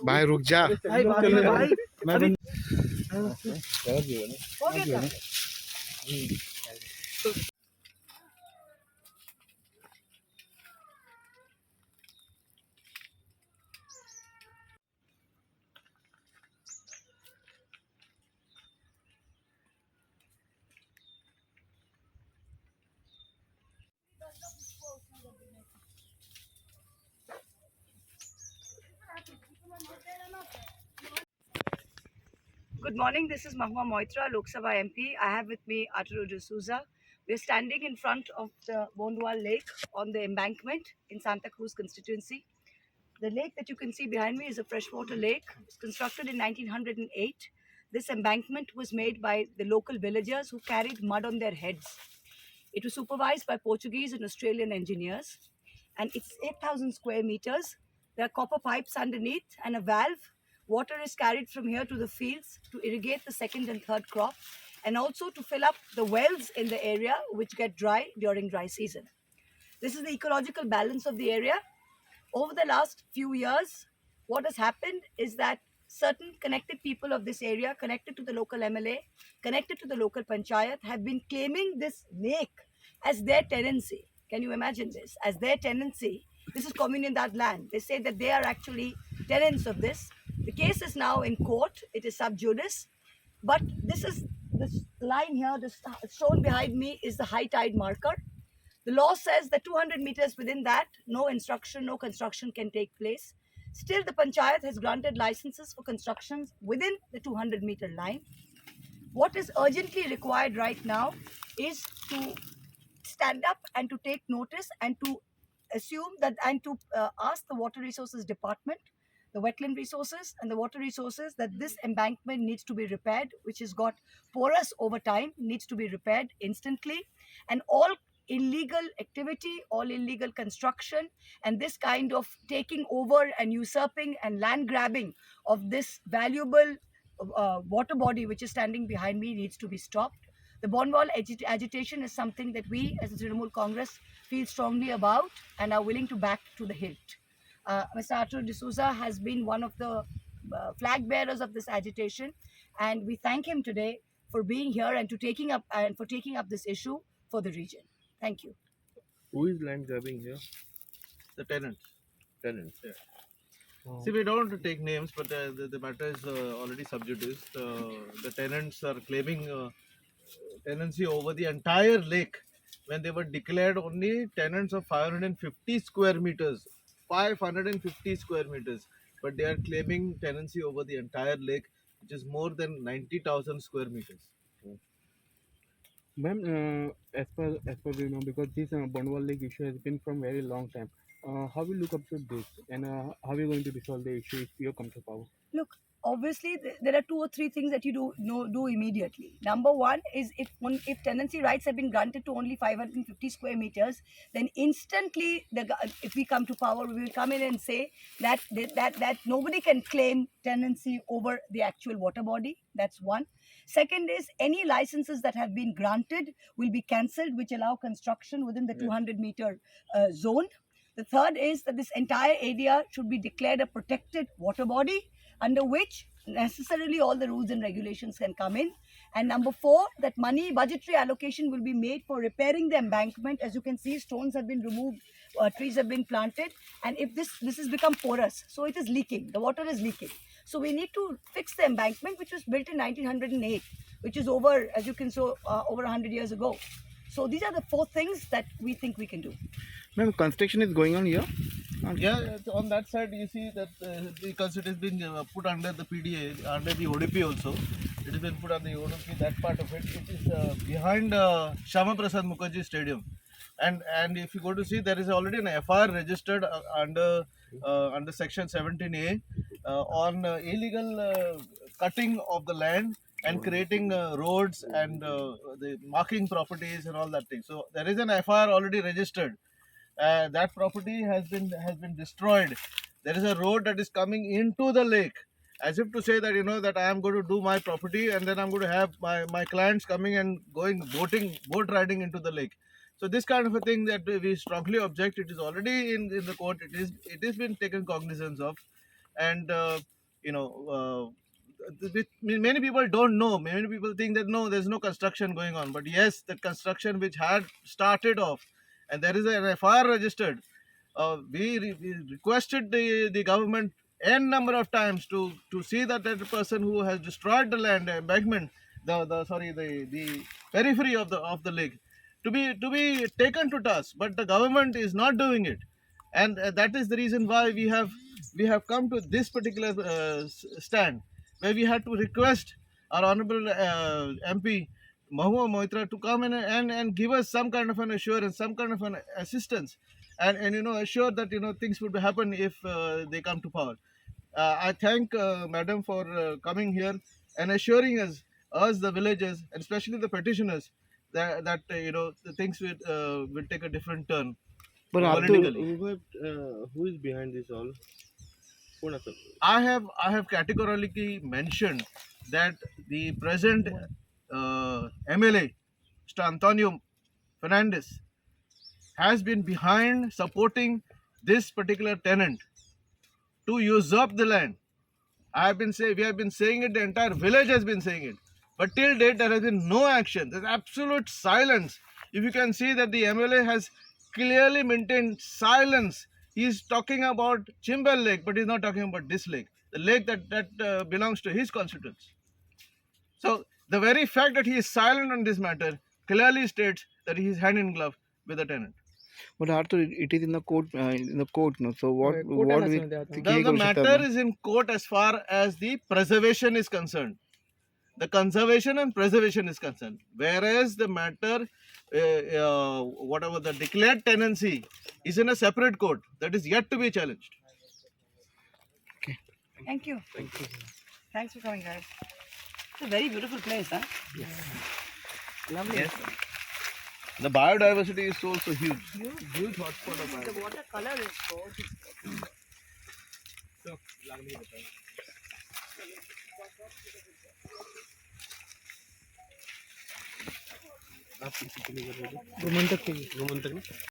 भाई रुक जा Good morning, this is Mahua Moitra, Lok Sabha MP. I have with me Arturo D'Souza. We're standing in front of the Bondava Lake on the embankment in Santa Cruz constituency. The lake that you can see behind me is a freshwater lake. It was constructed in 1908. This embankment was made by the local villagers who carried mud on their heads. It was supervised by Portuguese and Australian engineers, and it's 8,000 square meters. There are copper pipes underneath and a valve. Water is carried from here to the fields to irrigate the second and third crop, and also to fill up the wells in the area which get dry during dry season. This is the ecological balance of the area. Over the last few years, what has happened is that certain connected people of this area, connected to the local MLA, connected to the local panchayat, have been claiming this lake as their tenancy. Can you imagine this? As their tenancy. This is Comunidad land. They say that they are actually tenants of this. The case is now in court. It is sub judice. But this line here, this shown behind me, is the high tide marker. The law says that 200 meters within that, no instruction, no construction can take place. Still, the panchayat has granted licenses for constructions within the 200-meter line. What is urgently required right now is to stand up and to take notice and to assume that and to ask the Water Resources Department, the wetland resources and the water resources, that this embankment needs to be repaired, which has got porous over time, needs to be repaired instantly, and all illegal activity, all illegal construction, and this kind of taking over and usurping and land grabbing of this valuable water body which is standing behind me needs to be stopped. The Bondwal agitation is something that we as the Trinamool Congress feel strongly about and are willing to back to the hilt. Mr. Arturo D'Souza has been one of the flag bearers of this agitation, and we thank him today for being here and taking up this issue for the region. Thank you. Who is land grabbing here? The tenants. Tenants. Yeah. Oh. See, we don't want to take names, but the matter is already sub judice. The tenants are claiming tenancy over the entire lake when they were declared only tenants of 550 square meters. 550 square meters. But they are claiming tenancy over the entire lake, which is more than 90,000 square meters. Ma'am, as per we know, because this Bondwal Lake issue has been from very long time. How will you look up to this, and how are you going to resolve the issue if you come to power? Look, obviously there are 2 or 3 things that you do immediately. Number one is if tenancy rights have been granted to only 550 square meters, then instantly if we come to power, we will come in and say that nobody can claim tenancy over the actual water body. That's one. Second is any licenses that have been granted will be cancelled, which allow construction within the 200-meter zone. The third is that this entire area should be declared a protected water body, under which necessarily all the rules and regulations can come in. And number 4, that budgetary allocation will be made for repairing the embankment. As you can see, stones have been removed, trees have been planted, and if this has become porous, so it is leaking, the water is leaking. So we need to fix the embankment, which was built in 1908, which is over, as you can see, over 100 years ago. So these are the 4 things that we think we can do. Ma'am, construction is going on here? Yeah, on that side you see that because it has been put under the PDA, under the ODP also. It has been put on the ODP, that part of it. It is behind Shama Prasad Mukherjee Stadium. And if you go to see, there is already an FR registered under section 17A on illegal cutting of the land and creating roads and the marking properties and all that thing. So there is an FR already registered. That property has been destroyed. There is a road that is coming into the lake, as if to say that, you know, that I am going to do my property and then I'm going to have my clients coming and going boat riding into the lake. So this kind of a thing that we strongly object. It is already in the court. It is been taken cognizance of. and many people don't know. Many people think that no, there's no construction going on, but yes, the construction which had started off, and there is an FIR registered. We requested the government n number of times to see that that person who has destroyed the land embankment, the periphery of the lake, to be taken to task, but the government is not doing it, and that is the reason why we have come to this particular stand, where we had to request our honorable MP Mahua Moitra to come in and give us some kind of an assurance, some kind of an assistance, and assure that things would happen if they come to power. I thank Madam for coming here and assuring us the villagers, and especially the petitioners, that the things will take a different turn But politically. Who is behind this all? कोण असेल? I have categorically mentioned that the present MLA, Mr. Antonio Fernandez, has been behind supporting this particular tenant to usurp the land. We have been saying it, the entire village has been saying it. But till date, there has been no action. There's absolute silence. If you can see that the MLA has clearly maintained silence. He's talking about Chimbal Lake, but he's not talking about this lake, the lake that belongs to his constituents. So the very fact that he is silent on this matter clearly states that he is hand in glove with the tenant. but Arthur, it is in the court. No. So what? Court What has we nothing to do. किती The करू शकतात matter आपण? is in court as far as the preservation is concerned. The conservation and preservation is concerned. Whereas the matter, whatever the declared tenancy, is in a separate court that is yet to be challenged. Thank you. Thanks for coming, guys. It's a very beautiful place, huh? Lovely. Yes. The biodiversity is also huge. Huge hotspot of The water color is gorgeous. Gomantak